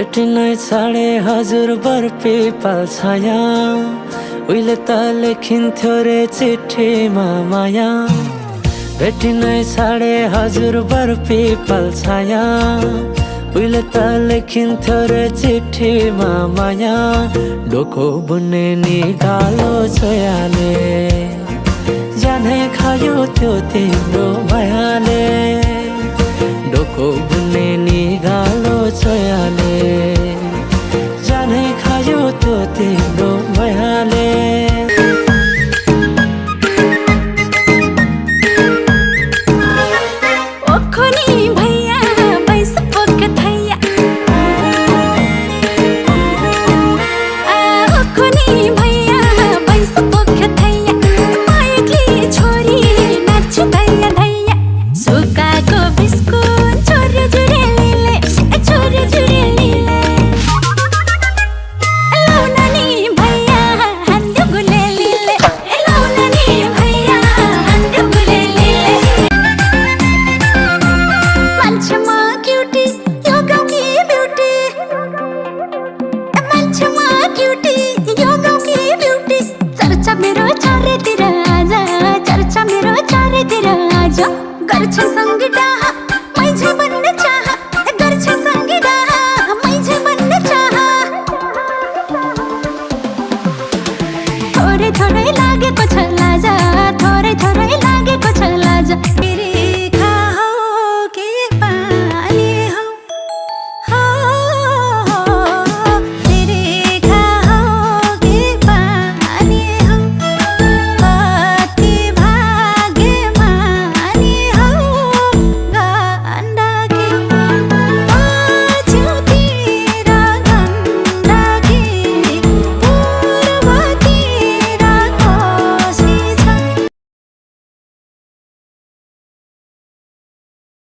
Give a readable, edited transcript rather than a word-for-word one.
भेटिनै छाडे हजुर बर पिपल छाया उहिले त लेखिन्थ्यो रे चिठीमा माया भेटिनै छाडे हजुर बर पिपल छाया उहिले त लेखिन्थ्यो रे चिठीमा माया डोको बुन्ने निगालो छोयाले जानै खायो त्यो तिम्रो मायाले डोको बुन्ने निगालो छोयाले जानै खायो त्यो तिम्रो मायाले सुकाको बिस्कुट